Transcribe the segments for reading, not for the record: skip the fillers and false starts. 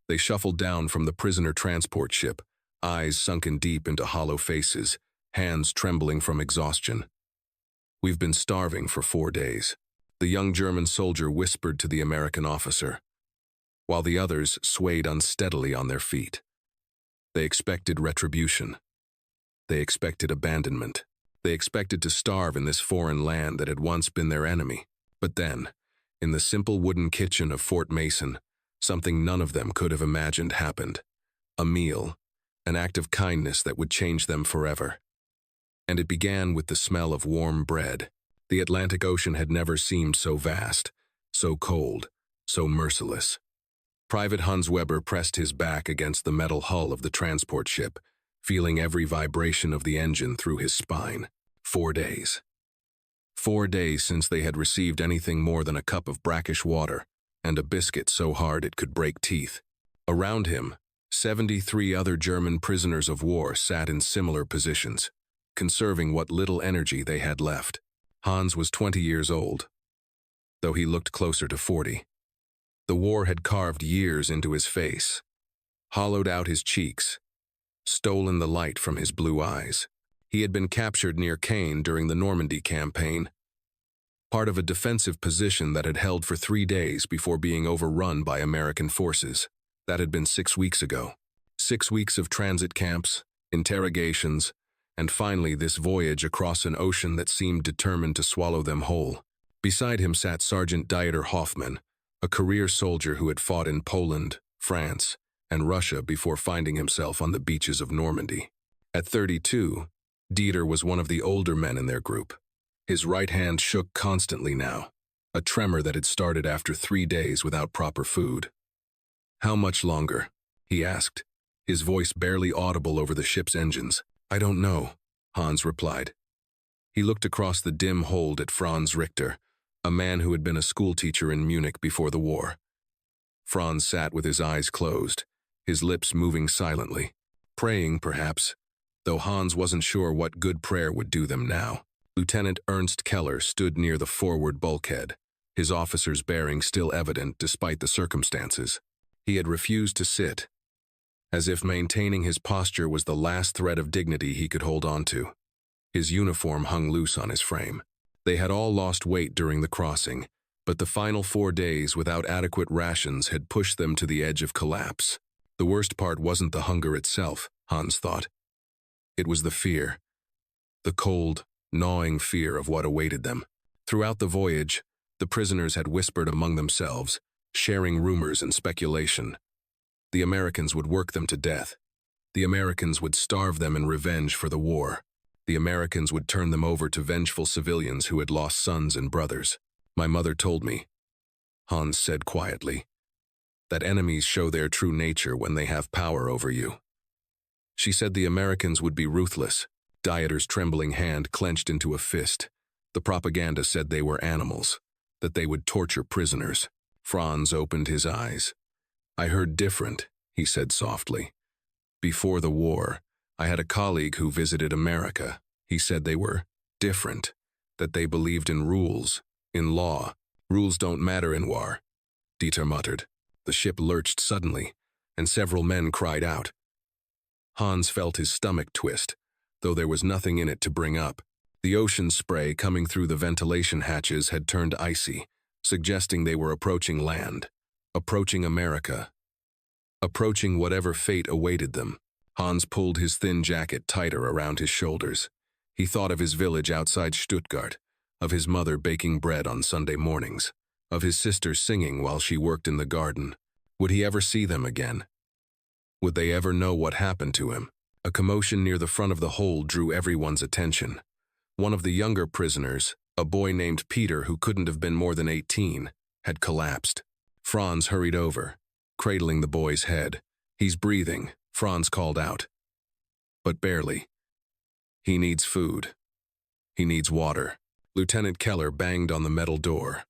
They shuffled down from the prisoner transport ship, eyes sunken deep into hollow faces, hands trembling from exhaustion. "We've been starving for 4 days," the young German soldier whispered to the American officer, while the others swayed unsteadily on their feet. They expected retribution. They expected abandonment. They expected to starve in this foreign land that had once been their enemy. But then, in the simple wooden kitchen of Fort Mason, something none of them could have imagined happened. A meal, an act of kindness that would change them forever. And it began with the smell of warm bread. The Atlantic Ocean had never seemed so vast, so cold, so merciless. Private Hans Weber pressed his back against the metal hull of the transport ship, feeling every vibration of the engine through his spine. 4 days. 4 days since they had received anything more than a cup of brackish water and a biscuit so hard it could break teeth. Around him, 73 other German prisoners of war sat in similar positions, conserving what little energy they had left. Hans was 20 years old, though he looked closer to 40. The war had carved years into his face, hollowed out his cheeks, stolen the light from his blue eyes. He had been captured near Caen during the Normandy campaign, part of a defensive position that had held for 3 days before being overrun by American forces. That had been 6 weeks ago. 6 weeks of transit camps, interrogations, and finally this voyage across an ocean that seemed determined to swallow them whole. Beside him sat Sergeant Dieter Hoffmann, a career soldier who had fought in Poland, France, and Russia before finding himself on the beaches of Normandy. At 32, Dieter was one of the older men in their group. His right hand shook constantly now, a tremor that had started after 3 days without proper food. "How much longer?" he asked, his voice barely audible over the ship's engines. "I don't know," Hans replied. He looked across the dim hold at Franz Richter, a man who had been a schoolteacher in Munich before the war. Franz sat with his eyes closed, his lips moving silently, praying perhaps, though Hans wasn't sure what good prayer would do them now. Lieutenant Ernst Keller stood near the forward bulkhead, his officer's bearing still evident despite the circumstances. He had refused to sit, as if maintaining his posture was the last thread of dignity he could hold on to. His uniform hung loose on his frame. They had all lost weight during the crossing, but the final 4 days without adequate rations had pushed them to the edge of collapse. The worst part wasn't the hunger itself, Hans thought. It was the fear. The cold, gnawing fear of what awaited them. Throughout the voyage, the prisoners had whispered among themselves, sharing rumors and speculation. The Americans would work them to death. The Americans would starve them in revenge for the war. The Americans would turn them over to vengeful civilians who had lost sons and brothers. "My mother told me," Hans said quietly, "that enemies show their true nature when they have power over you. She said the Americans would be ruthless." Dieter's trembling hand clenched into a fist. "The propaganda said they were animals, that they would torture prisoners." Franz opened his eyes. "I heard different," he said softly. "Before the war, I had a colleague who visited America. He said they were different, that they believed in rules, in law. Rules don't matter in war," Dieter muttered. The ship lurched suddenly, and several men cried out. Hans felt his stomach twist, though there was nothing in it to bring up. The ocean spray coming through the ventilation hatches had turned icy, suggesting they were approaching land, approaching America, approaching whatever fate awaited them. Hans pulled his thin jacket tighter around his shoulders. He thought of his village outside Stuttgart, of his mother baking bread on Sunday mornings, of his sister singing while she worked in the garden. Would he ever see them again? Would they ever know what happened to him? A commotion near the front of the hold drew everyone's attention. One of the younger prisoners, a boy named Peter who couldn't have been more than 18, had collapsed. Franz hurried over, cradling the boy's head. "He's breathing," Franz called out. "But barely. He needs food. He needs water." Lieutenant Keller banged on the metal door.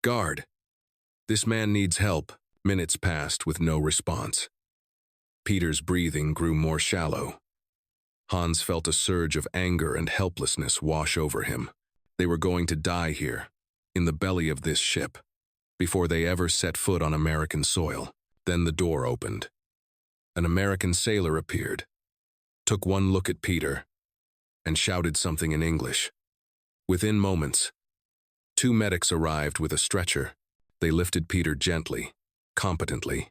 "Guard! This man needs help." Minutes passed with no response. Peter's breathing grew more shallow. Hans felt a surge of anger and helplessness wash over him. They were going to die here, in the belly of this ship, before they ever set foot on American soil. Then the door opened. An American sailor appeared, took one look at Peter, and shouted something in English. Within moments, two medics arrived with a stretcher. They lifted Peter gently, competently.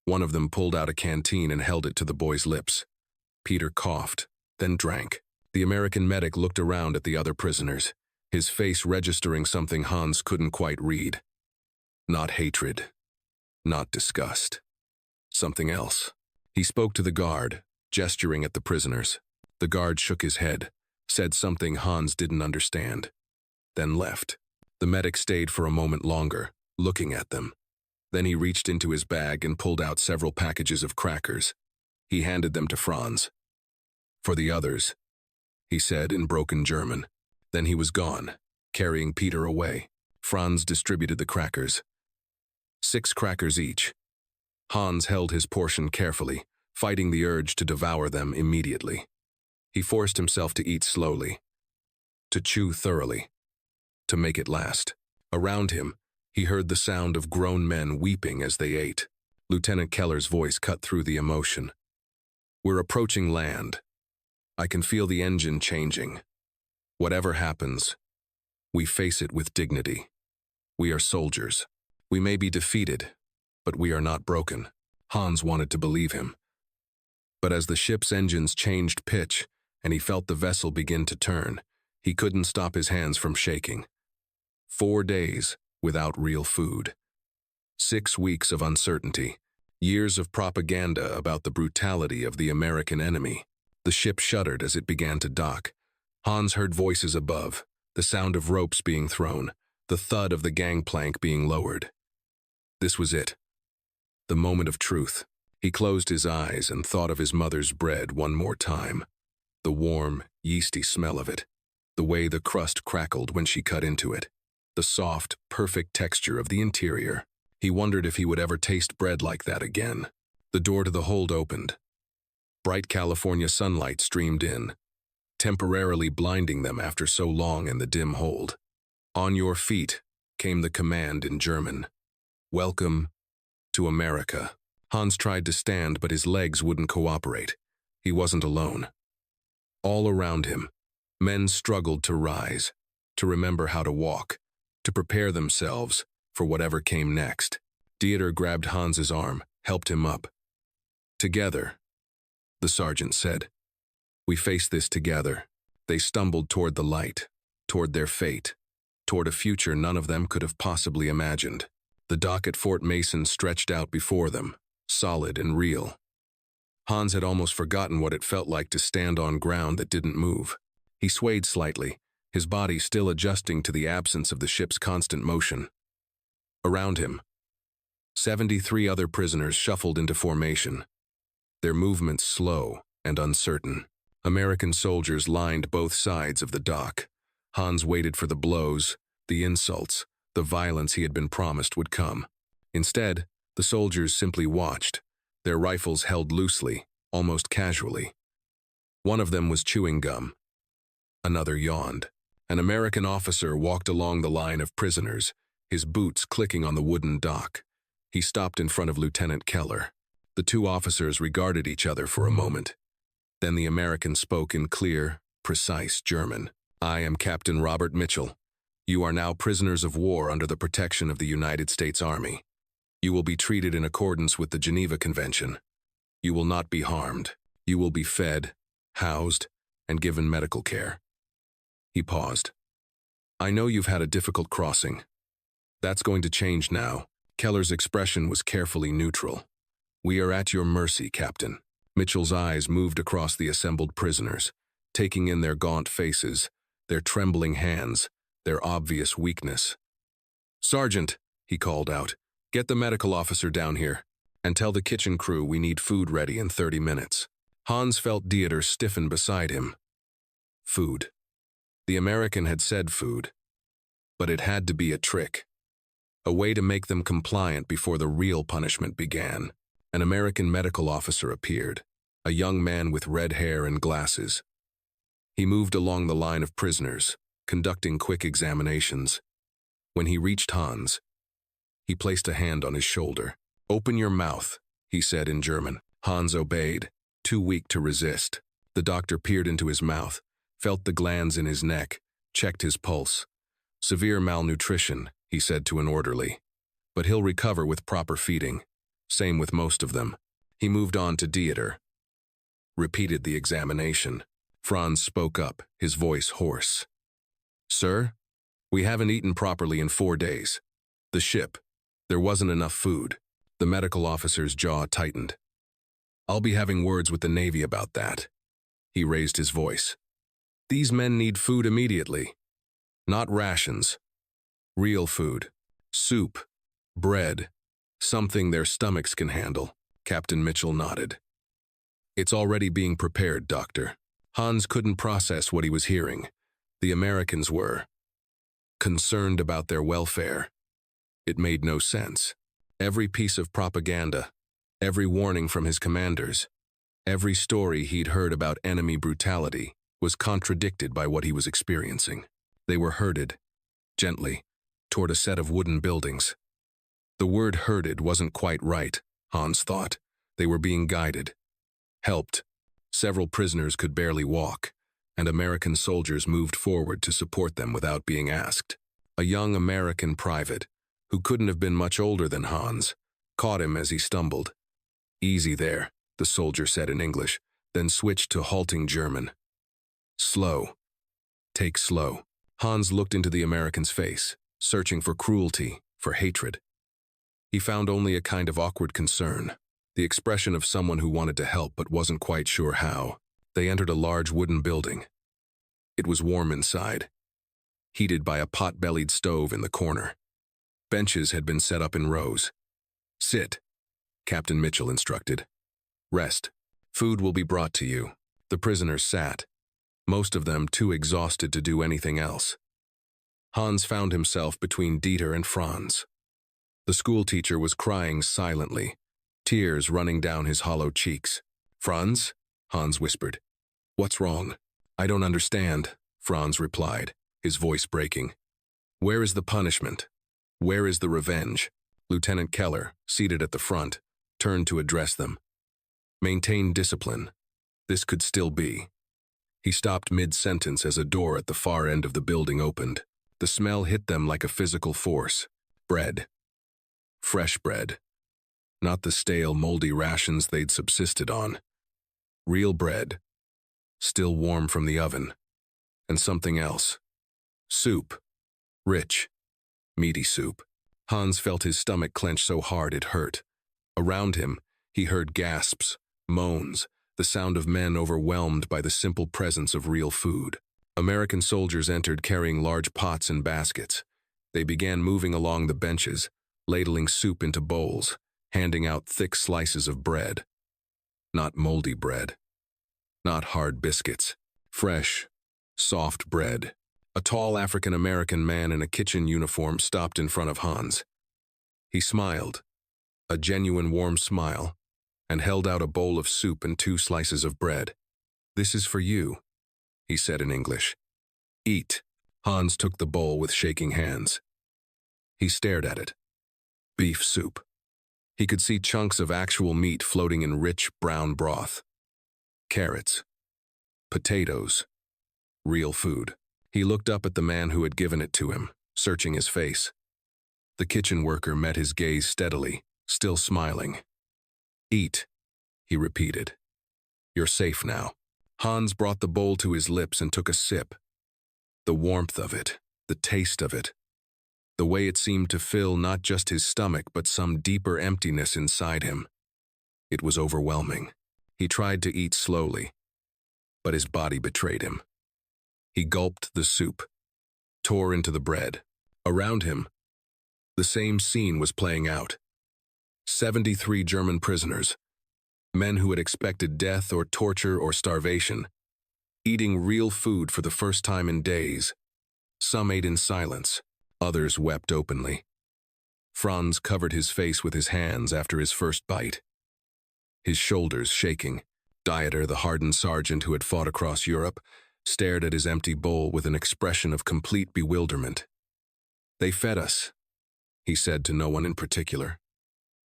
One of them pulled out a canteen and held it to the boy's lips. Peter coughed, then drank. The American medic looked around at the other prisoners, his face registering something Hans couldn't quite read. Not hatred, not disgust. Something else. He spoke to the guard, gesturing at the prisoners. The guard shook his head, said something Hans didn't understand, then left. The medic stayed for a moment longer, looking at them. Then he reached into his bag and pulled out several packages of crackers. He handed them to Franz. "For the others," he said in broken German. Then he was gone, carrying Peter away. Franz distributed the crackers. 6 crackers each. Hans held his portion carefully, fighting the urge to devour them immediately. He forced himself to eat slowly, to chew thoroughly, to make it last. Around him, he heard the sound of grown men weeping as they ate. Lieutenant Keller's voice cut through the emotion. "We're approaching land. I can feel the engine changing. Whatever happens, we face it with dignity. We are soldiers. We may be defeated, but we are not broken." Hans wanted to believe him. But as the ship's engines changed pitch and he felt the vessel begin to turn, he couldn't stop his hands from shaking. 4 days without real food. 6 weeks of uncertainty. Years of propaganda about the brutality of the American enemy. The ship shuddered as it began to dock. Hans heard voices above, the sound of ropes being thrown, the thud of the gangplank being lowered. This was it. The moment of truth. He closed his eyes and thought of his mother's bread one more time. The warm, yeasty smell of it. The way the crust crackled when she cut into it. The soft, perfect texture of the interior. He wondered if he would ever taste bread like that again. The door to the hold opened. Bright California sunlight streamed in, temporarily blinding them after so long in the dim hold. "On your feet," came the command in German. "Welcome to America." Hans tried to stand, but his legs wouldn't cooperate. He wasn't alone. All around him, men struggled to rise, to remember how to walk, to prepare themselves for whatever came next. Dieter grabbed Hans's arm, helped him up. "Together," the sergeant said. "We face this together." They stumbled toward the light, toward their fate, toward a future none of them could have possibly imagined. The dock at Fort Mason stretched out before them, solid and real. Hans had almost forgotten what it felt like to stand on ground that didn't move. He swayed slightly, his body still adjusting to the absence of the ship's constant motion. Around him, 73 other prisoners shuffled into formation, their movements slow and uncertain. American soldiers lined both sides of the dock. Hans waited for the blows, the insults, the violence he had been promised would come. Instead, the soldiers simply watched, their rifles held loosely, almost casually. One of them was chewing gum. Another yawned. An American officer walked along the line of prisoners, his boots clicking on the wooden dock. He stopped in front of Lieutenant Keller. The 2 officers regarded each other for a moment. Then the American spoke in clear, precise German. "I am Captain Robert Mitchell. You are now prisoners of war under the protection of the United States Army. You will be treated in accordance with the Geneva Convention. You will not be harmed. You will be fed, housed, and given medical care." He paused. "I know you've had a difficult crossing. That's going to change now." Keller's expression was carefully neutral. "We are at your mercy, Captain." Mitchell's eyes moved across the assembled prisoners, taking in their gaunt faces, their trembling hands, their obvious weakness. "Sergeant," he called out, "get the medical officer down here, and tell the kitchen crew we need food ready in 30 minutes. Hans felt Dieter stiffen beside him. Food. The American had said food, but it had to be a trick. A way to make them compliant before the real punishment began. An American medical officer appeared, a young man with red hair and glasses. He moved along the line of prisoners, conducting quick examinations. When he reached Hans, he placed a hand on his shoulder. "Open your mouth," he said in German. Hans obeyed, too weak to resist. The doctor peered into his mouth, felt the glands in his neck, checked his pulse. "Severe malnutrition," he said to an orderly. "But he'll recover with proper feeding. Same with most of them." He moved on to Dieter. Repeated the examination. Franz spoke up, his voice hoarse. "Sir, we haven't eaten properly in 4 days. The ship. There wasn't enough food." The medical officer's jaw tightened. "I'll be having words with the Navy about that." He raised his voice. "These men need food immediately. Not rations. Real food. Soup. Bread. Something their stomachs can handle." Captain Mitchell nodded. "It's already being prepared, Doctor." Hans couldn't process what he was hearing. The Americans were concerned about their welfare. It made no sense. Every piece of propaganda, every warning from his commanders, every story he'd heard about enemy brutality was contradicted by what he was experiencing. They were herded, gently, toward a set of wooden buildings. The word herded wasn't quite right, Hans thought. They were being guided, helped. Several prisoners could barely walk, and American soldiers moved forward to support them without being asked. A young American private, who couldn't have been much older than Hans, caught him as he stumbled. "Easy there," the soldier said in English, then switched to halting German. "Slow. Take slow." Hans looked into the American's face, searching for cruelty, for hatred. He found only a kind of awkward concern, the expression of someone who wanted to help but wasn't quite sure how. They entered a large wooden building. It was warm inside, heated by a pot-bellied stove in the corner. Benches had been set up in rows. "Sit," Captain Mitchell instructed. "Rest. Food will be brought to you." The prisoners sat, most of them too exhausted to do anything else. Hans found himself between Dieter and Franz. The schoolteacher was crying silently, tears running down his hollow cheeks. "Franz?" Hans whispered. "What's wrong?" "I don't understand," Franz replied, his voice breaking. "Where is the punishment? Where is the revenge?" Lieutenant Keller, seated at the front, turned to address them. "Maintain discipline. This could still be." He stopped mid-sentence as a door at the far end of the building opened. The smell hit them like a physical force. Bread. Fresh bread. Not the stale, moldy rations they'd subsisted on. Real bread. Still warm from the oven. And something else. Soup. Rich. Meaty soup. Hans felt his stomach clench so hard it hurt. Around him, he heard gasps, moans, the sound of men overwhelmed by the simple presence of real food. American soldiers entered carrying large pots and baskets. They began moving along the benches, ladling soup into bowls, handing out thick slices of bread. Not moldy bread. Not hard biscuits. Fresh, soft bread. A tall African-American man in a kitchen uniform stopped in front of Hans. He smiled, a genuine warm smile, and held out a bowl of soup and 2 slices of bread. "This is for you," he said in English. "Eat." Hans took the bowl with shaking hands. He stared at it. Beef soup. He could see chunks of actual meat floating in rich, brown broth. Carrots. Potatoes. Real food. He looked up at the man who had given it to him, searching his face. The kitchen worker met his gaze steadily, still smiling. "Eat," he repeated. "You're safe now." Hans brought the bowl to his lips and took a sip. The warmth of it, the taste of it, the way it seemed to fill not just his stomach but some deeper emptiness inside him. It was overwhelming. He tried to eat slowly, but his body betrayed him. He gulped the soup, tore into the bread. Around him, the same scene was playing out. 73 German prisoners, men who had expected death or torture or starvation, eating real food for the first time in days. Some ate in silence, others wept openly. Franz covered his face with his hands after his first bite, his shoulders shaking. Dieter, the hardened sergeant who had fought across Europe, stared at his empty bowl with an expression of complete bewilderment. "They fed us," he said to no one in particular.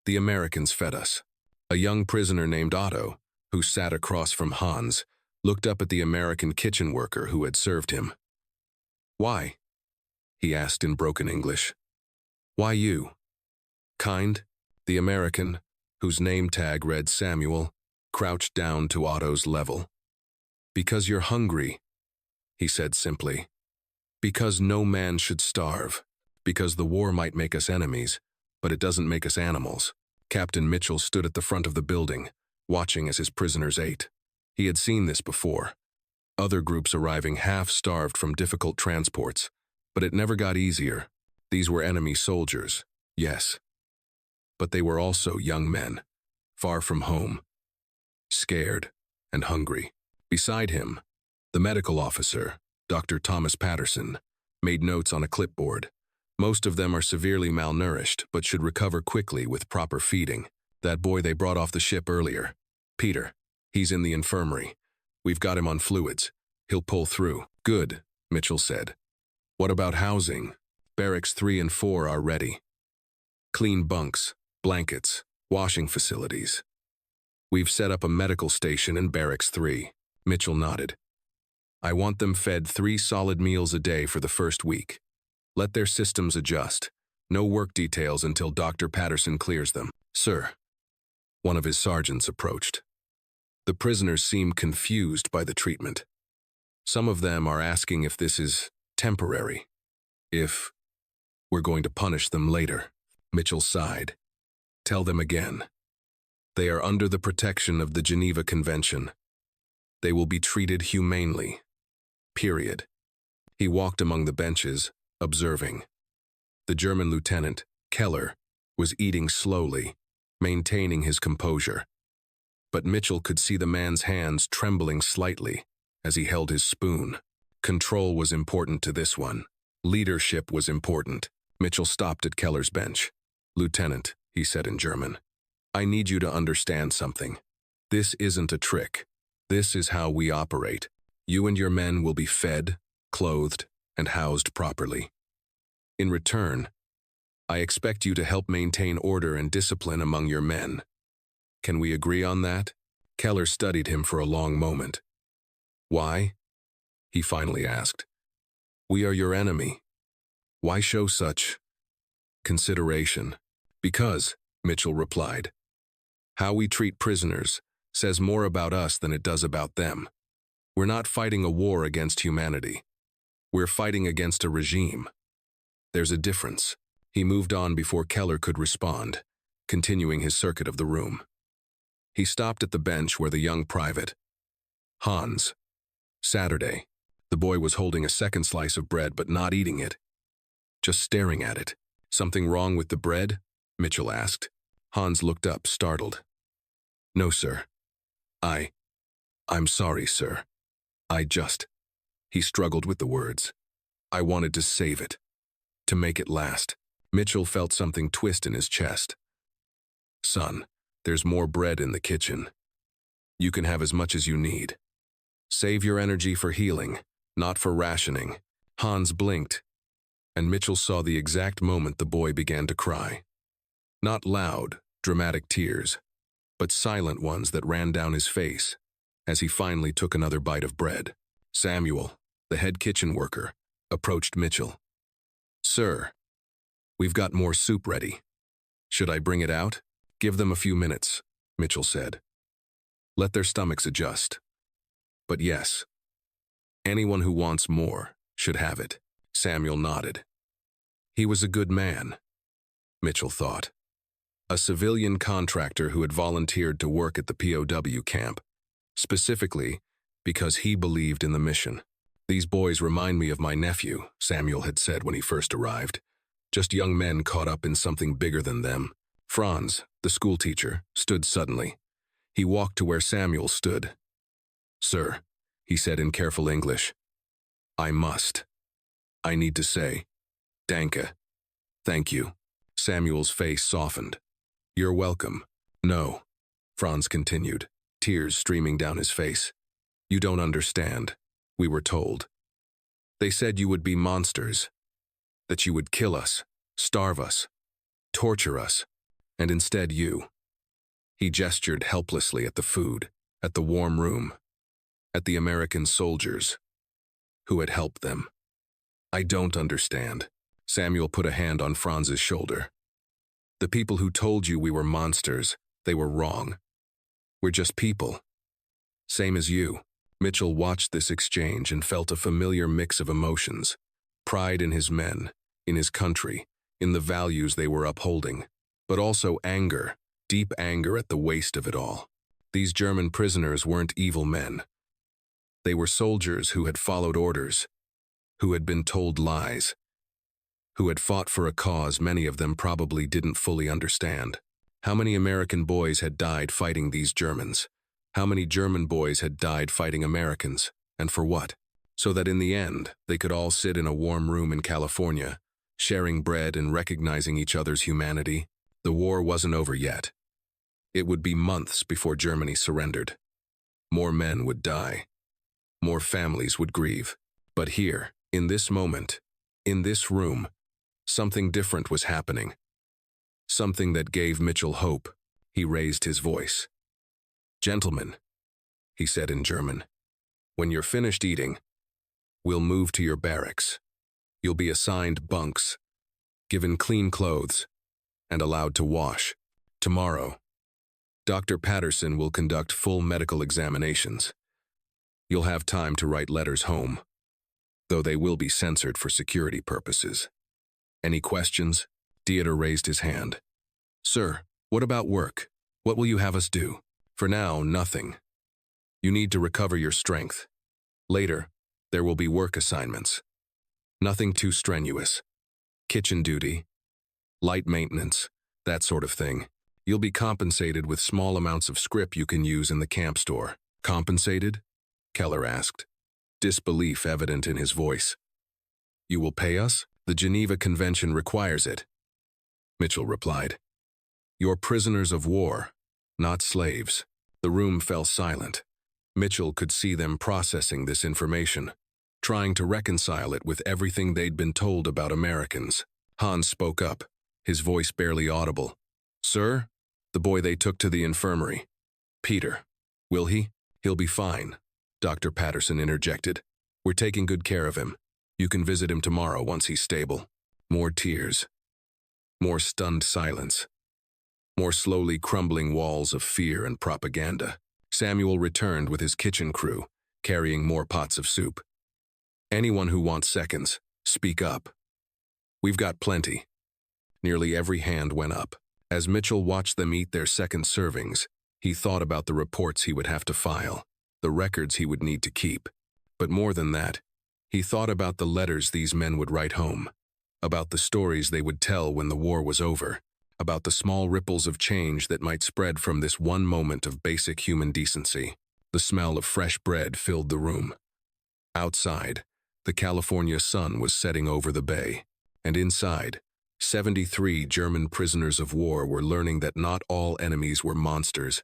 The Americans fed us. A young prisoner named Otto, who sat across from Hans, looked up at the American kitchen worker who had served him. "Why?" he asked in broken English. "Why you?" Kind, the American, whose name tag read Samuel, crouched down to Otto's level. "Because you're hungry," he said simply. "Because no man should starve. Because the war might make us enemies, but it doesn't make us animals." Captain Mitchell stood at the front of the building, watching as his prisoners ate. He had seen this before. Other groups arriving half-starved from difficult transports, but it never got easier. These were enemy soldiers, yes. But they were also young men, far from home, scared and hungry. Beside him, the medical officer, Dr. Thomas Patterson, made notes on a clipboard. Most of them are severely malnourished, but should recover quickly with proper feeding. That boy they brought off the ship earlier, Peter, he's in the infirmary. We've got him on fluids. He'll pull through. Good, Mitchell said. What about housing? Barracks 3 and 4 are ready. Clean bunks, blankets, washing facilities. We've set up a medical station in Barracks 3. Mitchell nodded. I want them fed 3 solid meals a day for the first week. Let their systems adjust. No work details until Dr. Patterson clears them. Sir. One of his sergeants approached. The prisoners seem confused by the treatment. Some of them are asking if this is temporary. If we're going to punish them later. Mitchell sighed. Tell them again. They are under the protection of the Geneva Convention. They will be treated humanely. Period. He walked among the benches, observing. The German lieutenant, Keller, was eating slowly, maintaining his composure. But Mitchell could see the man's hands trembling slightly as he held his spoon. Control was important to this one. Leadership was important. Mitchell stopped at Keller's bench. Lieutenant, he said in German, I need you to understand something. This isn't a trick. This is how we operate. You and your men will be fed, clothed, and housed properly. In return, I expect you to help maintain order and discipline among your men. Can we agree on that? Keller studied him for a long moment. Why? He finally asked. We are your enemy. Why show such consideration? Because, Mitchell replied, how we treat prisoners says more about us than it does about them. We're not fighting a war against humanity. We're fighting against a regime. There's a difference. He moved on before Keller could respond, continuing his circuit of the room. He stopped at the bench where the young private, Hans. Saturday, the boy was holding a second slice of bread but not eating it, just staring at it. Something wrong with the bread? Mitchell asked. Hans looked up, startled. No, sir. I'm sorry, sir. He struggled with the words. I wanted to save it, to make it last. Mitchell felt something twist in his chest. Son, there's more bread in the kitchen. You can have as much as you need. Save your energy for healing, not for rationing. Hans blinked, and Mitchell saw the exact moment the boy began to cry. Not loud, dramatic tears, but silent ones that ran down his face as he finally took another bite of bread. Samuel, the head kitchen worker, approached Mitchell. Sir, we've got more soup ready. Should I bring it out? Give them a few minutes, Mitchell said. Let their stomachs adjust. But yes, anyone who wants more should have it. Samuel nodded. He was a good man, Mitchell thought. A civilian contractor who had volunteered to work at the POW camp, specifically because he believed in the mission. These boys remind me of my nephew, Samuel had said when he first arrived. Just young men caught up in something bigger than them. Franz, the schoolteacher, stood suddenly. He walked to where Samuel stood. Sir, he said in careful English, I need to say, Danke. Thank you. Samuel's face softened. You're welcome. No, Franz continued, tears streaming down his face. You don't understand. We were told. They said you would be monsters, that you would kill us, starve us, torture us. And instead you. He gestured helplessly at the food, at the warm room, at the American soldiers who had helped them. I don't understand. Samuel put a hand on Franz's shoulder. The people who told you we were monsters, they were wrong. We're just people. Same as you. Mitchell watched this exchange and felt a familiar mix of emotions. Pride in his men, in his country, in the values they were upholding, but also anger, deep anger at the waste of it all. These German prisoners weren't evil men. They were soldiers who had followed orders, who had been told lies, who had fought for a cause many of them probably didn't fully understand. How many American boys had died fighting these Germans? How many German boys had died fighting Americans? And for what? So that in the end, they could all sit in a warm room in California, sharing bread and recognizing each other's humanity. The war wasn't over yet. It would be months before Germany surrendered. More men would die. More families would grieve. But here, in this moment, in this room, something different was happening. Something that gave Mitchell hope. He raised his voice. "Gentlemen," he said in German, "when you're finished eating, we'll move to your barracks. You'll be assigned bunks, given clean clothes, and allowed to wash. Tomorrow, Dr. Patterson will conduct full medical examinations. You'll have time to write letters home, though they will be censored for security purposes. Any questions?" Dieter raised his hand. "Sir, what about work? What will you have us do?" "For now, nothing. You need to recover your strength. Later, there will be work assignments. Nothing too strenuous. Kitchen duty, light maintenance, that sort of thing. You'll be compensated with small amounts of scrip you can use in the camp store." "Compensated?" Keller asked, disbelief evident in his voice. "You will pay us? The Geneva Convention requires it," Mitchell replied. "You're prisoners of war, not slaves." The room fell silent. Mitchell could see them processing this information, trying to reconcile it with everything they'd been told about Americans. Hans spoke up, his voice barely audible. "Sir, the boy they took to the infirmary. Peter. Will he?" "He'll be fine," Dr. Patterson interjected. "We're taking good care of him. You can visit him tomorrow once he's stable." More tears. More stunned silence. More slowly crumbling walls of fear and propaganda. Samuel returned with his kitchen crew, carrying more pots of soup. "Anyone who wants seconds, speak up. We've got plenty." Nearly every hand went up. As Mitchell watched them eat their second servings, he thought about the reports he would have to file, the records he would need to keep. But more than that, he thought about the letters these men would write home, about the stories they would tell when the war was over, about the small ripples of change that might spread from this one moment of basic human decency. The smell of fresh bread filled the room. Outside, the California sun was setting over the bay, and inside, 73 German prisoners of war were learning that not all enemies were monsters,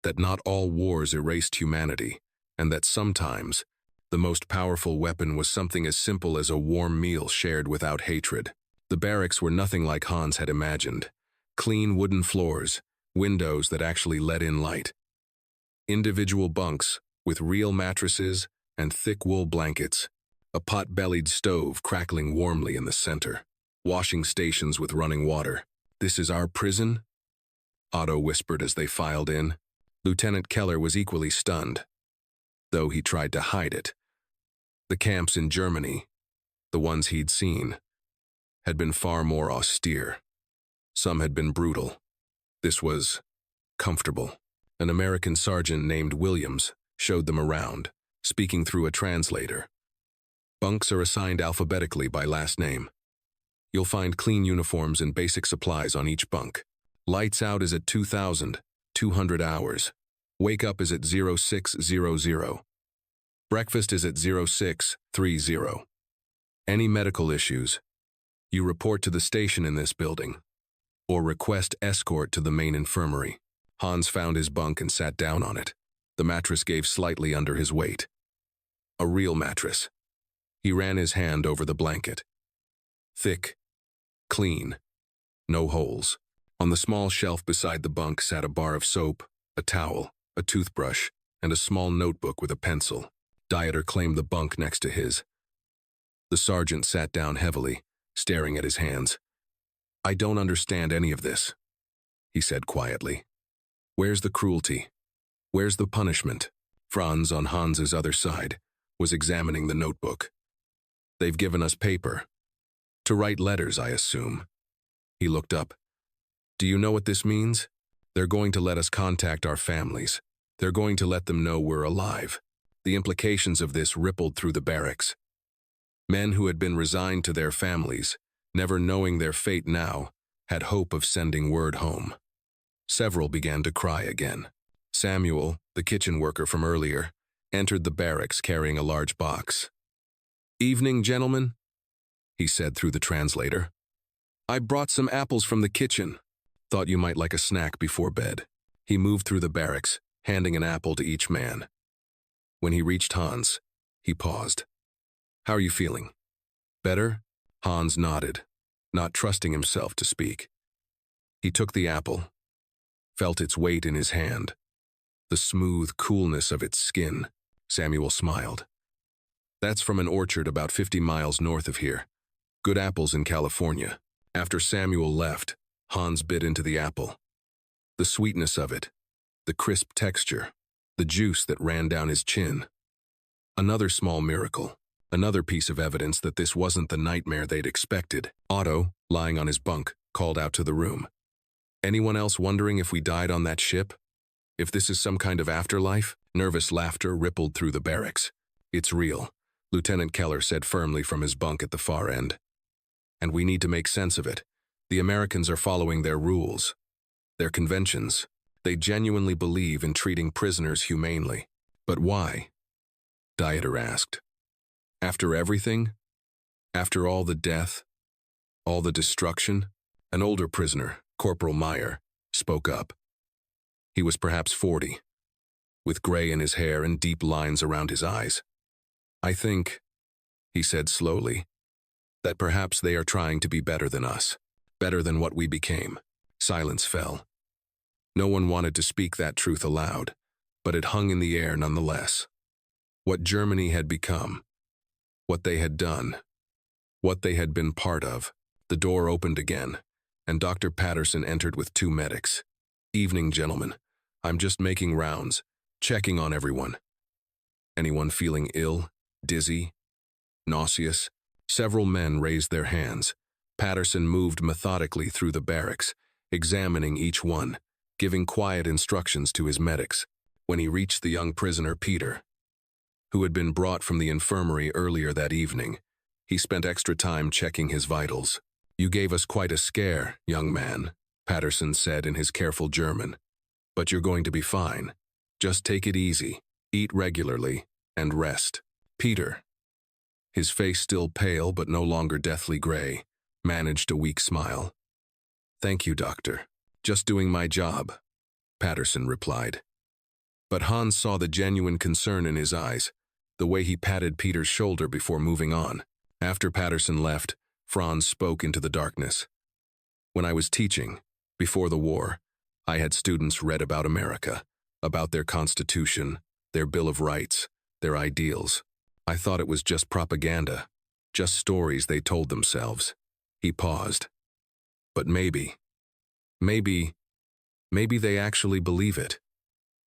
that not all wars erased humanity, and that sometimes, the most powerful weapon was something as simple as a warm meal shared without hatred. The barracks were nothing like Hans had imagined. Clean wooden floors, windows that actually let in light. Individual bunks with real mattresses and thick wool blankets. A pot-bellied stove crackling warmly in the center. Washing stations with running water. "This is our prison?" Otto whispered as they filed in. Lieutenant Keller was equally stunned, though he tried to hide it. The camps in Germany, the ones he'd seen, had been far more austere. Some had been brutal. This was comfortable. An American sergeant named Williams showed them around, speaking through a translator. "Bunks are assigned alphabetically by last name. You'll find clean uniforms and basic supplies on each bunk. Lights out is at 2,200 hours. Wake up is at 0600. Breakfast is at 0630. Any medical issues, you report to the station in this building, or request escort to the main infirmary." Hans found his bunk and sat down on it. The mattress gave slightly under his weight. A real mattress. He ran his hand over the blanket. Thick, clean, no holes. On the small shelf beside the bunk sat a bar of soap, a towel, a toothbrush, and a small notebook with a pencil. Dieter claimed the bunk next to his. The sergeant sat down heavily, staring at his hands. "I don't understand any of this," he said quietly. "Where's the cruelty? Where's the punishment?" Franz, on Hans's other side, was examining the notebook. "They've given us paper. To write letters, I assume." He looked up. "Do you know what this means? They're going to let us contact our families. They're going to let them know we're alive." The implications of this rippled through the barracks. Men who had been resigned to their families, never knowing their fate now, had hope of sending word home. Several began to cry again. Samuel, the kitchen worker from earlier, entered the barracks carrying a large box. "Evening, gentlemen," he said through the translator. "I brought some apples from the kitchen. Thought you might like a snack before bed." He moved through the barracks, handing an apple to each man. When he reached Hans, he paused. "How are you feeling? Better?" Hans nodded, not trusting himself to speak. He took the apple, felt its weight in his hand, the smooth coolness of its skin. Samuel smiled. "That's from an orchard about 50 miles north of here. Good apples in California." After Samuel left, Hans bit into the apple. The sweetness of it, the crisp texture, the juice that ran down his chin. Another small miracle, another piece of evidence that this wasn't the nightmare they'd expected. Otto, lying on his bunk, called out to the room. "Anyone else wondering if we died on that ship? If this is some kind of afterlife?" Nervous laughter rippled through the barracks. "It's real," Lieutenant Keller said firmly from his bunk at the far end. "And we need to make sense of it. The Americans are following their rules, their conventions. They genuinely believe in treating prisoners humanely. But why?" Dieter asked. "After everything? After all the death? All the destruction?" An older prisoner, Corporal Meyer, spoke up. He was perhaps 40, with gray in his hair and deep lines around his eyes. "I think," he said slowly, "that perhaps they are trying to be better than us, better than what we became." Silence fell. No one wanted to speak that truth aloud, but it hung in the air nonetheless. What Germany had become, what they had done, what they had been part of. The door opened again, and Dr. Patterson entered with 2 medics. "Evening, gentlemen. I'm just making rounds, checking on everyone. Anyone feeling ill, dizzy, nauseous?" Several men raised their hands. Patterson moved methodically through the barracks, examining each one, giving quiet instructions to his medics. When he reached the young prisoner Peter, who had been brought from the infirmary earlier that evening, he spent extra time checking his vitals. "You gave us quite a scare, young man," Patterson said in his careful German. "But you're going to be fine. Just take it easy, eat regularly, and rest." Peter, his face still pale but no longer deathly gray, managed a weak smile. "Thank you, doctor. Just doing my job," Patterson replied. But Hans saw the genuine concern in his eyes, the way he patted Peter's shoulder before moving on. After Patterson left, Franz spoke into the darkness. "When I was teaching, before the war, I had students read about America, about their Constitution, their Bill of Rights, their ideals. I thought it was just propaganda, just stories they told themselves." He paused. "But maybe they actually believe it.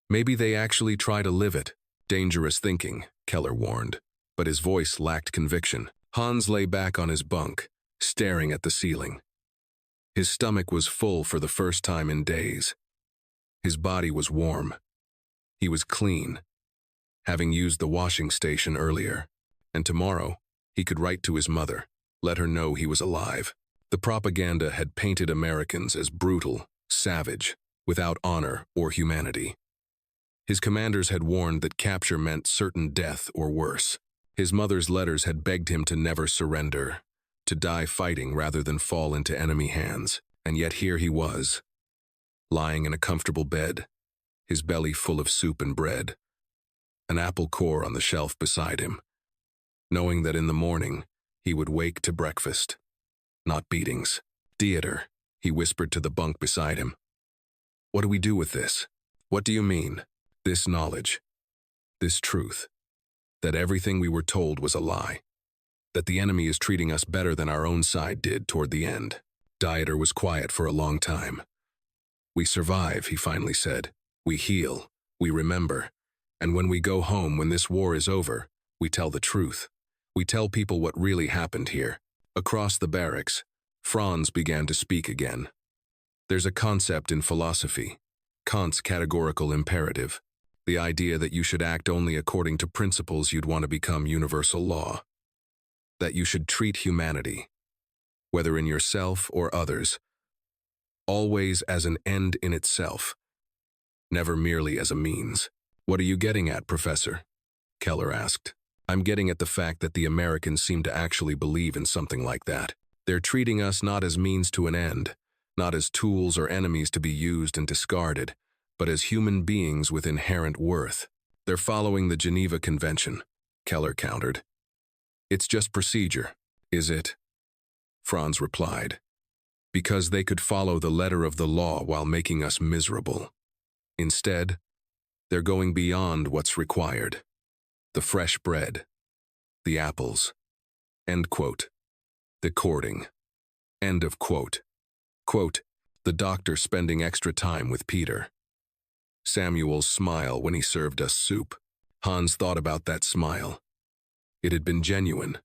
Maybe they actually try to live it." "Dangerous thinking," Keller warned, but his voice lacked conviction. Hans lay back on his bunk, staring at the ceiling. His stomach was full for the first time in days. His body was warm. He was clean, having used the washing station earlier, and tomorrow he could write to his mother, let her know he was alive. The propaganda had painted Americans as brutal, savage, without honor or humanity. His commanders had warned that capture meant certain death or worse. His mother's letters had begged him to never surrender, to die fighting rather than fall into enemy hands. And yet here he was, lying in a comfortable bed, his belly full of soup and bread, an apple core on the shelf beside him, knowing that in the morning he would wake to breakfast, not beatings. "Dieter," He whispered to the bunk beside him. What do we do with this? What do you mean? This knowledge, this truth, that everything we were told was a lie, that the enemy is treating us better than our own side did toward the end. Dieter was quiet for a long time. We survive, he finally said. We heal, we remember, and when we go home, when this war is over, we tell the truth. We tell people what really happened here. Across the barracks, Franz began to speak again. There's a concept in philosophy, Kant's categorical imperative, the idea that you should act only according to principles you'd want to become universal law. That you should treat humanity, whether in yourself or others, always as an end in itself, never merely as a means. What are you getting at, Professor? Keller asked. I'm getting at the fact that the Americans seem to actually believe in something like that. They're treating us not as means to an end, not as tools or enemies to be used and discarded, but as human beings with inherent worth. They're following the Geneva Convention, Keller countered. It's just procedure, is it? Franz replied. Because they could follow the letter of the law while making us miserable. Instead, they're going beyond what's required. The fresh bread, the apples, end quote. The courting, end of quote. Quote, the doctor spending extra time with Peter. Samuel's smile when he served us soup. Hans thought about that smile. It had been genuine.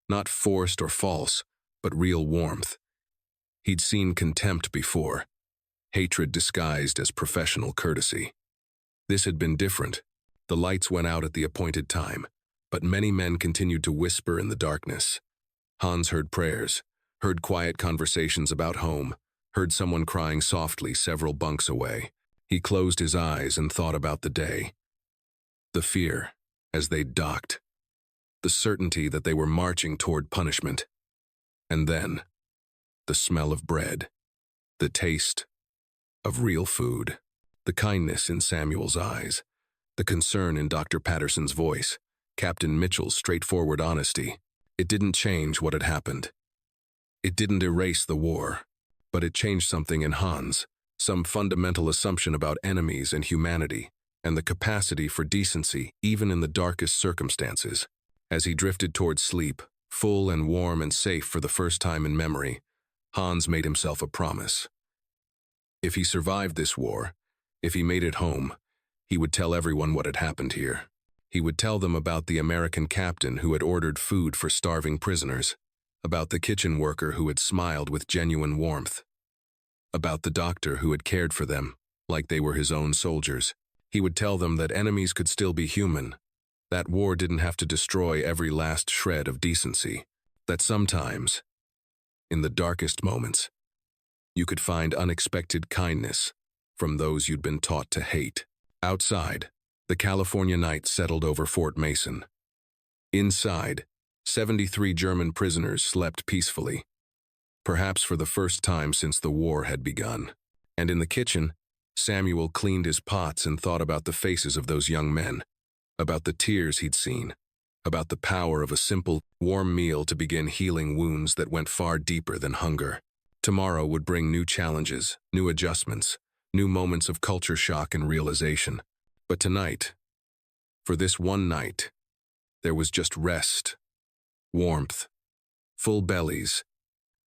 Not forced or false, but real warmth. He'd seen contempt before, hatred disguised as professional courtesy. This had been different. The lights went out at the appointed time, but many men continued to whisper in the darkness. Hans heard prayers, heard quiet conversations about home, heard someone crying softly several bunks away. He closed his eyes and thought about the day. The fear, as they docked. The certainty that they were marching toward punishment. And then, the smell of bread. The taste of real food. The kindness in Samuel's eyes. The concern in Dr. Patterson's voice. Captain Mitchell's straightforward honesty. It didn't change what had happened. It didn't erase the war, but it changed something in Hans, some fundamental assumption about enemies and humanity, and the capacity for decency even in the darkest circumstances. As he drifted toward sleep, full and warm and safe for the first time in memory, Hans made himself a promise. If he survived this war, if he made it home, he would tell everyone what had happened here. He would tell them about the American captain who had ordered food for starving prisoners, about the kitchen worker who had smiled with genuine warmth, about the doctor who had cared for them like they were his own soldiers. He would tell them that enemies could still be human, that war didn't have to destroy every last shred of decency, that sometimes, in the darkest moments, you could find unexpected kindness from those you'd been taught to hate. Outside, the California night settled over Fort Mason. Inside, 73 German prisoners slept peacefully, perhaps for the first time since the war had begun. And in the kitchen, Samuel cleaned his pots and thought about the faces of those young men, about the tears he'd seen, about the power of a simple, warm meal to begin healing wounds that went far deeper than hunger. Tomorrow would bring new challenges, new adjustments, new moments of culture shock and realization. But tonight, for this one night, there was just rest, warmth, full bellies,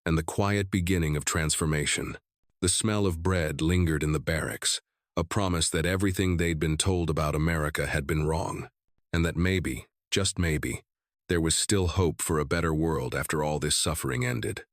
and the quiet beginning of transformation. The smell of bread lingered in the barracks, a promise that everything they'd been told about America had been wrong, and that maybe, just maybe, there was still hope for a better world after all this suffering ended.